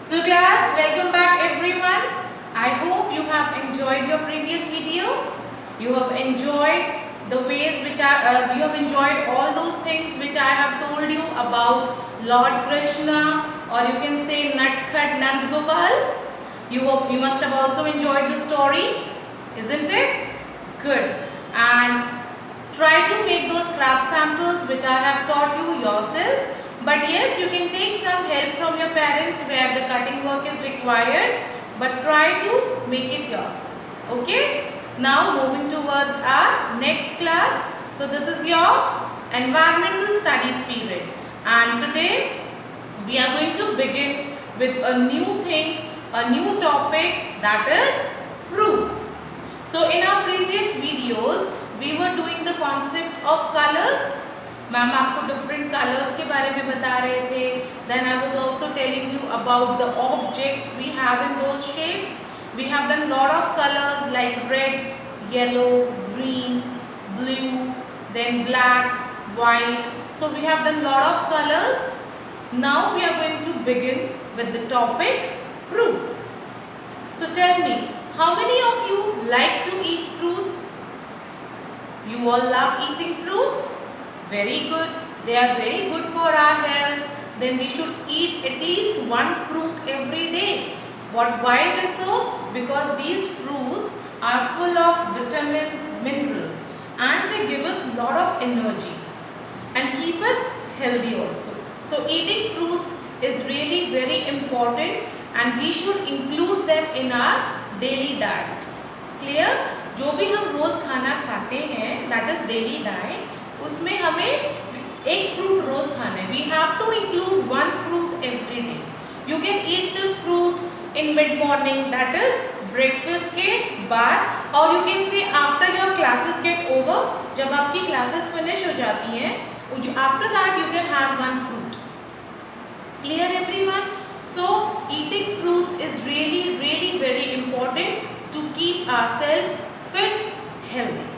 So class, welcome back everyone. I hope you have enjoyed your previous video. You have enjoyed the ways which you have enjoyed all those things which I have told you about Lord Krishna, or you can say Natkhat Nand Gopal. You must have also enjoyed the story, isn't it? Good. And try to make those craft samples which I have taught you yourself. But yes, you can take some help from your parents where the cutting work is required, but try to make it yourself. Okay? Now moving towards our next class. So this is your environmental studies period, and today we are going to begin with a new thing, a new topic, that is fruits. So in our previous videos we were doing the concepts of colors. Ma'am आपको different colours के बारे में बता रहे थे. Then I was also telling you about the objects we have in those shapes. We have done lot of colours like red, yellow, green, blue, then black, white. So we have done lot of colors. Now we are going to begin with the topic fruits. So tell me, how many of you like to eat fruits? You all love eating fruits? Very good. They are very good for our health. Then we should eat at least one fruit every day. Why it is so? Because these fruits are full of vitamins, minerals, and they give us lot of energy and keep us healthy also. So eating fruits is really very important, and we should include them in our daily diet. Clear? जो भी हम रोज खाना खाते हैं, that is daily diet, उसमें हमें एक fruit रोज खाना है. We have to include one fruit every day. You can eat this fruit in mid morning, that is breakfast के बाद, और you can say after your classes get over. जब आपकी क्लासेस फिनिश हो जाती हैं, after that you can have one fruit. Clear everyone? So eating fruits is really really very important to keep ourself fit, healthy.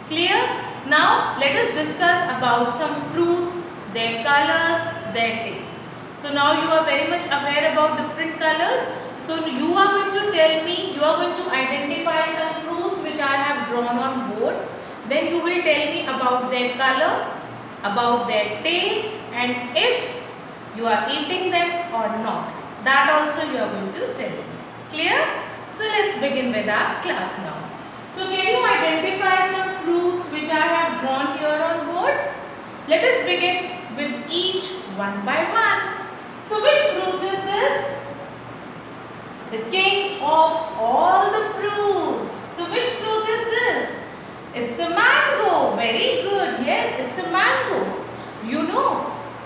Clear? Now let us discuss about some fruits, their colors, their taste. So now you are very much aware about different colors. So you are going to tell me, you are going to identify some fruits which I have drawn on board. Then you will tell me about their color, about their taste, and if you are eating them or not. That also you are going to tell me. Clear? So let's begin with our class now. So can you identify some fruits which I have drawn here on board? Let us begin with each one by one. So which fruit is this? The king of all the fruits. So which fruit is this? It's a mango. Very good. Yes, it's a mango. You know,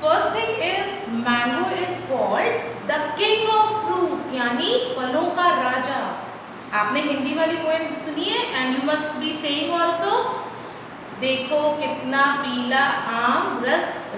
first thing is mango is called the king of fruits, यानी फलों का राजा. आपने हिंदी वाली poem सुनी है, and you must be saying also. देखो कितना पीला आम,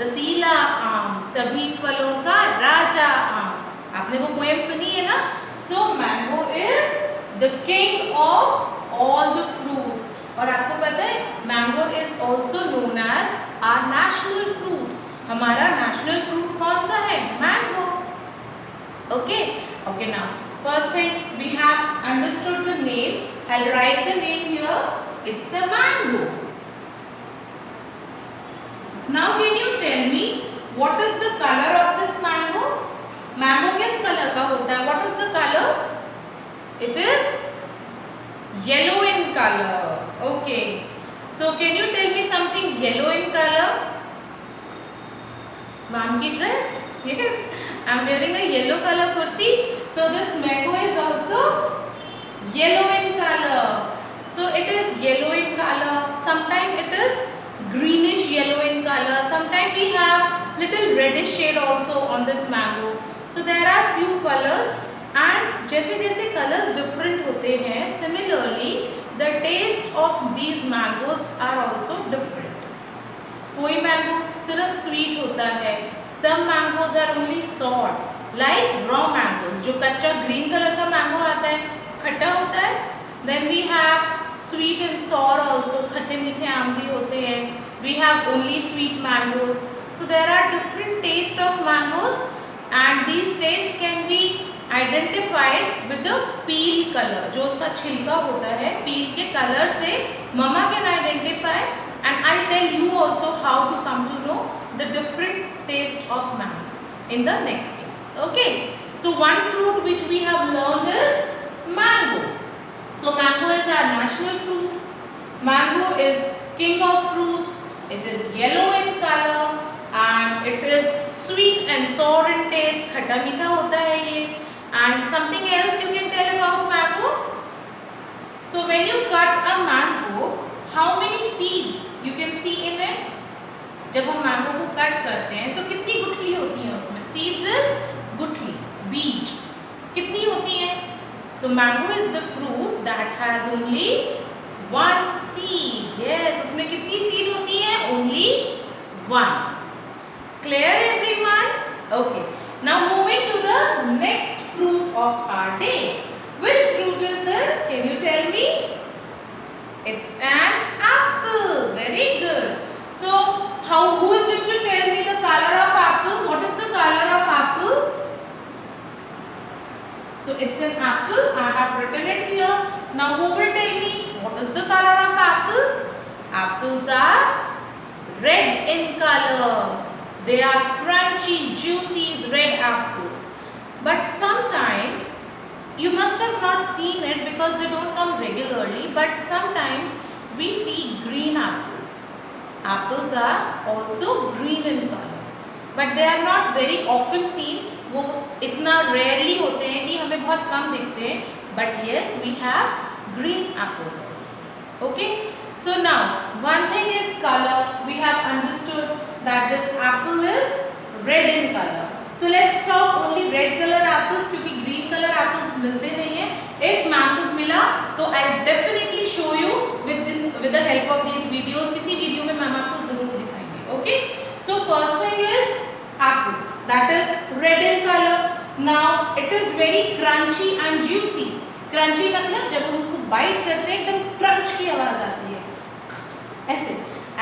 रसीला आम, सभी फलों का राजा आम. आपने वो पोएम सुनी है ना? So mango is the king of all the fruits. और आपको पता है mango is also known as our national fruit. हमारा नेशनल फ्रूट कौन सा है? Mango. Okay okay. Now first thing, we have understood the name. I'll write the name here. It's a mango. Now can you tell me what is the color of this mango? Mango किस color का होता है? What is the color? It is yellow in color. Okay. So can you tell me something yellow in color? Ma'am की dress? Yes. I'm wearing a yellow color kurti. So this mango is also yellow in color. So it is yellow in color. Sometimes it is greenish yellow in color. Sometimes we have little reddish shade also on this mango. So there are few colors, and जैसे जैसे colors different होते हैं, similarly the taste of these mangoes are also different. कोई mango सिर्फ sweet होता है. Some mangoes are only sour, like raw mangoes. जो कच्चा green color का mango आता है, खट्टा होता है. Then we have sweet and sour also. खट्टे मीठे आम भी होते हैं. We have only sweet mangoes. So there are different taste of mangoes, and these tastes can be identified with the peel colour, जो उसका छिलका होता है पील के कलर से mama can identify, and I tell you also how to come to know the different taste of mangoes in the next class. Okay, so one fruit which we have learned is mango. So mango is our national fruit. Mango is king of fruits. It is yellow in color and it is sweet and sour in taste. खट्टा मीठा होता है ये. And something else you can tell about mango? So when you cut a mango, how many seeds you can see in it? जब हम mango को cut करते हैं तो कितनी गुठली होती हैं उसमें? Seeds is गुठली, बीज. कितनी होती हैं? So mango is the fruit that has only one seed. Yes, उसमें कितनी seed होती है? Only one. Clear everyone? Okay. Now moving to the next fruit of our day. Which fruit is this? Can you tell me? It's an apple. Very good. So who is going to tell me the color of apple? What is the color of apple? So it's an apple. I have written it here. Now who will tell me what is the color of apple? Apples are red in color. They are crunchy, juicy, red apple. But sometimes you must have not seen it because they don't come regularly. But sometimes we see green apples. Apples are also green in color, but they are not very often seen. वो इतना rarely होते हैं कि हमें बहुत कम दिखते हैं. But yes, we have green apples also. Okay. So now one thing is color. We have understood that this apple is red in color. So let's talk only red color apples क्योंकि green color apples मिलते नहीं हैं. If mango मिला तो I'll definitely show you with the help of these videos. किसी video में ma'am आपको जरूर दिखाएंगे. Okay. So first thing is apple. That is red in color. Now it is very crunchy and juicy. Crunchy मतलब जब हम उसको bite करते हैं एकदम crunch की आवाज आती है ऐसे.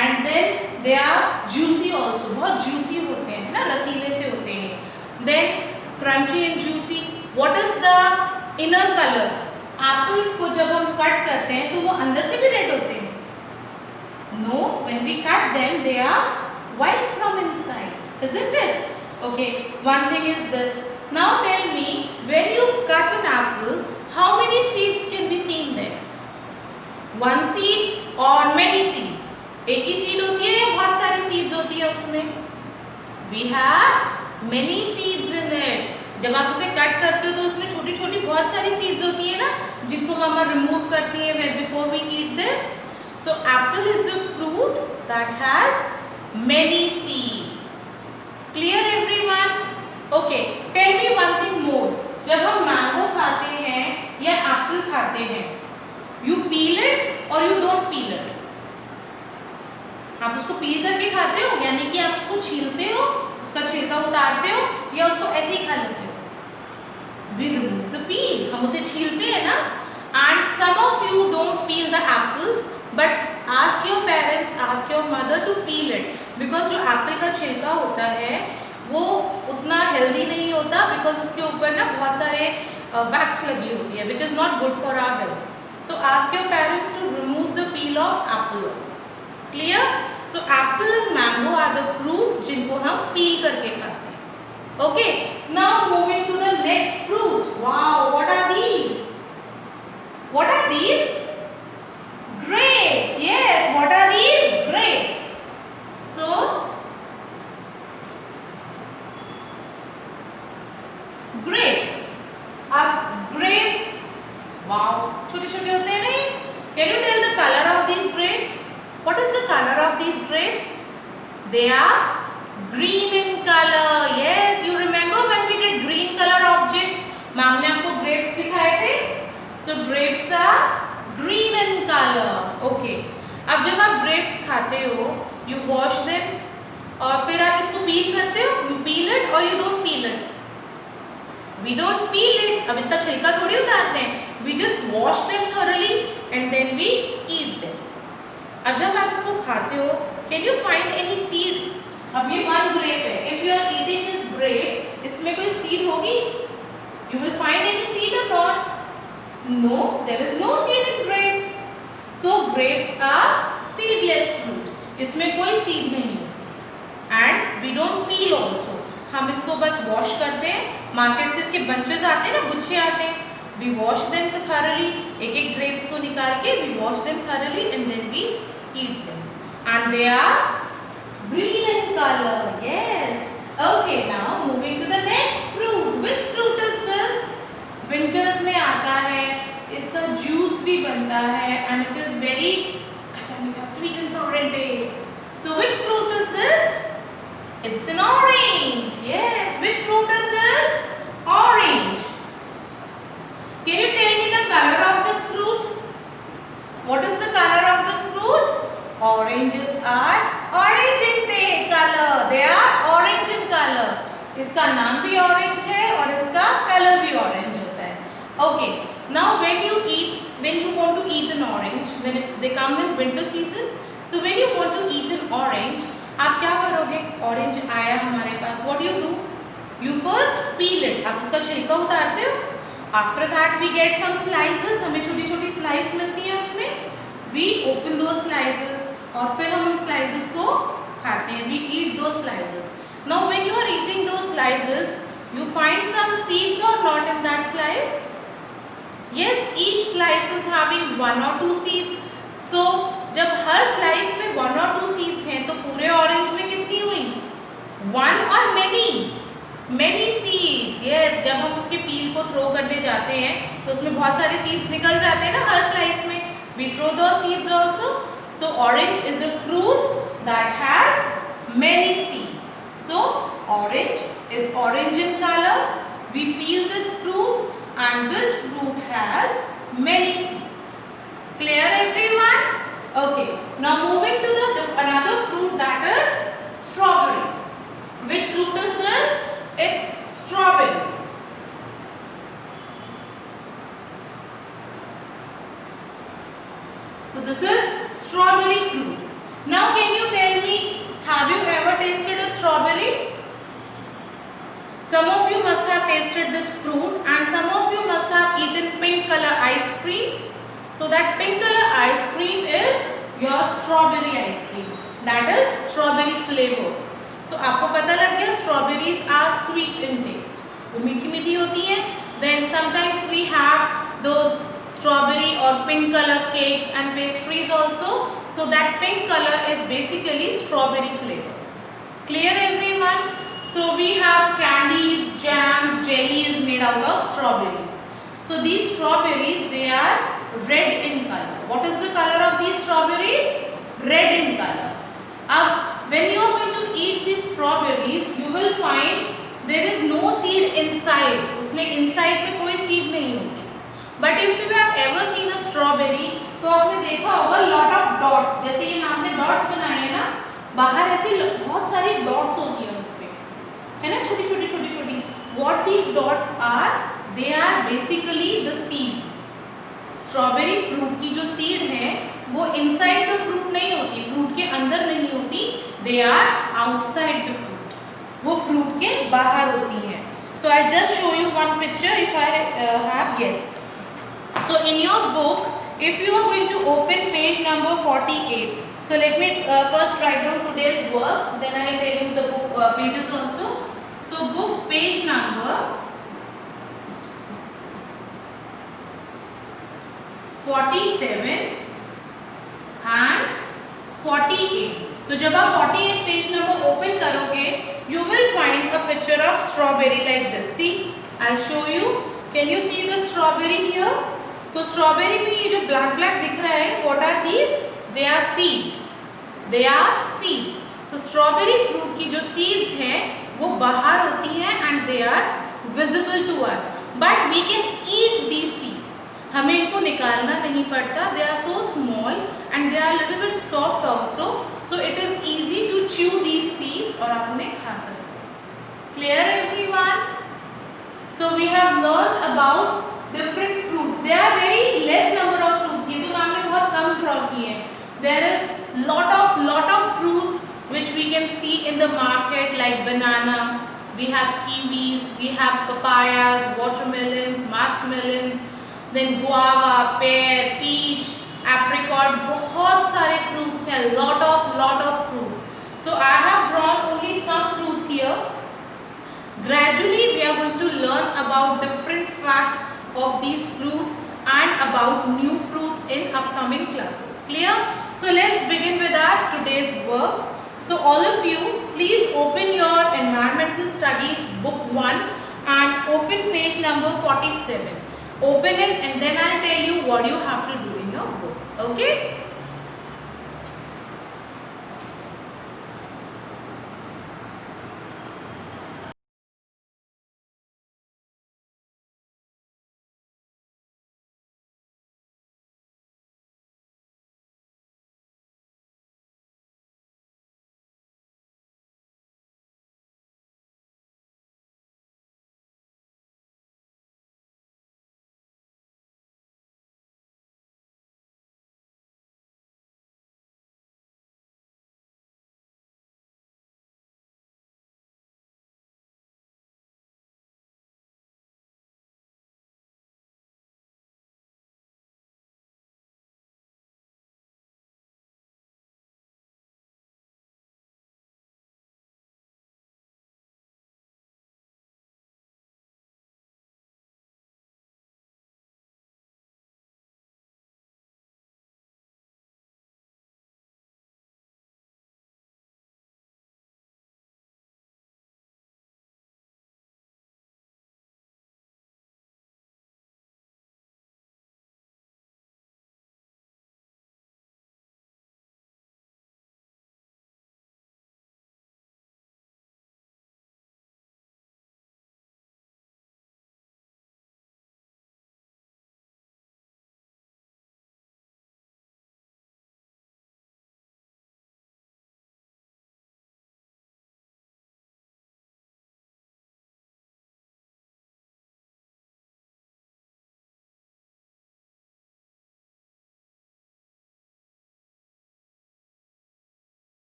And then they are juicy also. बहुत juicy होते हैं ना, रसीले से होते हैं. Then crunchy and juicy. What is the inner color? Apple को जब हम cut करते हैं तो वो अंदर से भी red होते हैं. No, when we cut them, they are white from inside, isn't it? Okay, one thing is this. Now tell me, when you cut an apple, how many seeds can be seen there? One seed or many seeds? एक ही seed होती है या बहुत सारी seeds होती है उसमें? We have many seeds in it. जब आप उसे कट करते हो तो उसमें छोटी छोटी बहुत सारी seeds होती है ना, जिनको मामा remove करती है before we eat them. So apple is a fruit that has many seeds. Clear everyone? Okay. Tell me one thing more. जब हम mango खाते हैं या apple खाते हैं, you peel it or you don't peel it? आप उसको peel करके खाते हो, यानी कि आप उसको छीलते हो, उसका छिलका उतारते हो, या उसको ऐसे ही खा लेते हो? We remove the peel. हम उसे छीलते हैं ना. And some of you don't peel the apples, but ask your parents, ask your mother to peel it, because जो एप्पल का छिलका होता है वो उतना हेल्दी नहीं होता, बिकॉज उसके ऊपर ना बहुत सारे वैक्स लगी होती है, which is not good for our health. तो ask your parents to remove the peel of apple. Clear? So apple and mango are the fruits जिनको हम पील करके खाते हैं. Okay, now moving to the next fruit. Wow, what are these? What are these? Grapes. Yes, what are these? Grapes. So, grapes. अब grapes, wow, छोटे छोटे होते हैं नहीं? Can you tell the color of these grapes? What is the color of these grapes? They are green in color. Yes, you remember when we did green color objects? Ma'am ने आपको grapes दिखाए थे. So grapes are green in color. Okay. अब जब आप grapes खाते हो, you wash them, और फिर आप इसको peel करते हो. You peel it or you don't peel it? We don't peel it. अब इसका छिलका थोड़ी उतारते हैं. We just wash them thoroughly and then we eat them. अब जब आप इसको खाते हो, can you find any seed? अब ये one grape है. If you are eating this grape, इसमें कोई seed होगी? You will find any seed or not? No, there is no seed in grapes. So grapes are seedless fruit. इसमें कोई seed नहीं होती. And we don't peel also. हम इसको बस wash करते हैं. मार्केट से इसके bunches आते हैं ना, गुच्छे आते हैं. We wash them thoroughly. एक grapes को निकाल के we wash them thoroughly and then we eat them. And they are green in color. Yes. Okay, now moving to the next fruit. Which fruit is this? Winters में आता है. इसका juice भी बनता है and it is very sweet and sour in taste. So which fruit is this? It's an orange. Yes. Which fruit is this? Orange. Can you tell me the color of this fruit? What is the color of this fruit? Oranges are orange in color. They are orange in color. इसका नाम भी orange है और इसका color भी orange होता है. Okay. Now when you want to eat an orange, they come in winter season. So when you want to eat an orange, आप क्या करोगे? Orange आया हमारे पास. What do? You first peel it. आप उसका छिलका उतारते हो. After that we get some slices. हमें छोटी छोटी slice मिलती है उसमें. We open those slices और फिर हम उन slices को खाते हैं. We eat those slices. Now when you are eating those slices, you find some seeds or not in that slice? Yes, each slice is having one or two seeds. So जब हर slice में one or two seeds हैं तो पूरे orange में कितनी हुई? One or many? Many seeds. Yes, जब हम उसके peel को throw करने जाते हैं तो उसमें बहुत सारे seeds निकल जाते हैं ना हर slice में. We throw those seeds also. So orange is a fruit that has many seeds. So orange is orange in color. We peel this fruit and this fruit has many seeds. Clear everyone? Okay. Now moving to the another fruit, that is strawberry. Which fruit is this? It's strawberry. So this is strawberry fruit. Now can you tell me, have you ever tasted a strawberry? Some of you must have tasted this fruit and some of you must have eaten pink color ice cream. So that pink color ice cream is your strawberry ice cream. That is strawberry flavor. So आपको पता लग गया strawberries are sweet in taste. वो मीठी मीठी होती हैं. Then sometimes we have those strawberry or pink color cakes and pastries also. So that pink color is basically strawberry flavor. Clear everyone? So we have candies, jams, jellies made out of strawberries. So these strawberries, they are red in color. What is the color of these strawberries? Red in color. When you are going to eat these strawberries, you will find there is no seed inside. उसमें inside में कोई seed नहीं होती. But if you have ever seen a strawberry, तो आपने देखा होगा lot of dots. जैसे ये हमने dots बनाए हैं ना, बाहर ऐसे बहुत सारी dots होती हैं उसपे, है ना, छोटी छोटी छोटी छोटी. What these dots are? They are basically the seeds. Strawberry fruit की जो seed है, वो inside the fruit नहीं होती, fruit के अंदर नहीं होती. They are outside the fruit. वो fruit के बाहर होती हैं. So I just show you one picture if I have. Yes. So in your book, if you are going to open page number 48. So let me first write down today's work. Then I will tell you the book pages also. So book page number 47 and 48. तो जब आप 48 page number open करोगे, you will find a picture of strawberry like this. See, I'll show you. Can you see the strawberry here? तो strawberry में ये जो black black दिख रहा है, what are these? They are seeds. They are seeds. तो strawberry fruit की जो seeds हैं, वो बाहर होती हैं and they are visible to us. But we can eat these seeds. हमें इनको निकालना नहीं पड़ता. They are so small and they are little bit soft also. So it is easy to chew these seeds और आप उन्हें खा सकते हैं. Clear everyone? So we have learned about different fruits. There are very less number of fruits. ये तो हमने बहुत कम ड्रॉ किए हैं. There is lot of fruits which we can see in the market like banana. we have kiwis, we have papayas, watermelons, muskmelons, then guava, pear, peach, apricot, बहुत सारे fruits हैं, lot of fruits. So I have drawn only some fruits here. Gradually we are going to learn about different facts of these fruits and about new fruits in upcoming classes. Clear? So let's begin with our today's work. So all of you, please open your environmental studies book 1 and open page number 47. Open it and then I'll tell you what you have to do in your book. Okay?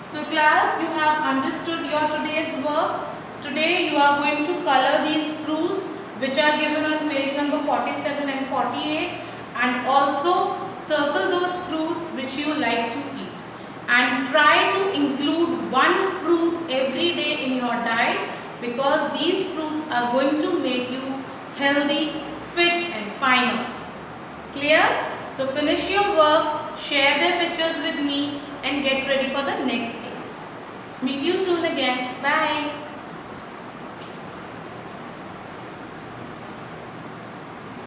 So class, you have understood your today's work. Today you are going to color these fruits which are given on page number 47 and 48, and also circle those fruits which you like to eat, and try to include one fruit every day in your diet, because these fruits are going to make you healthy, fit and fine ones. Clear? So finish your work, share their pictures with me and get ready for the next days. Meet you soon again. Bye.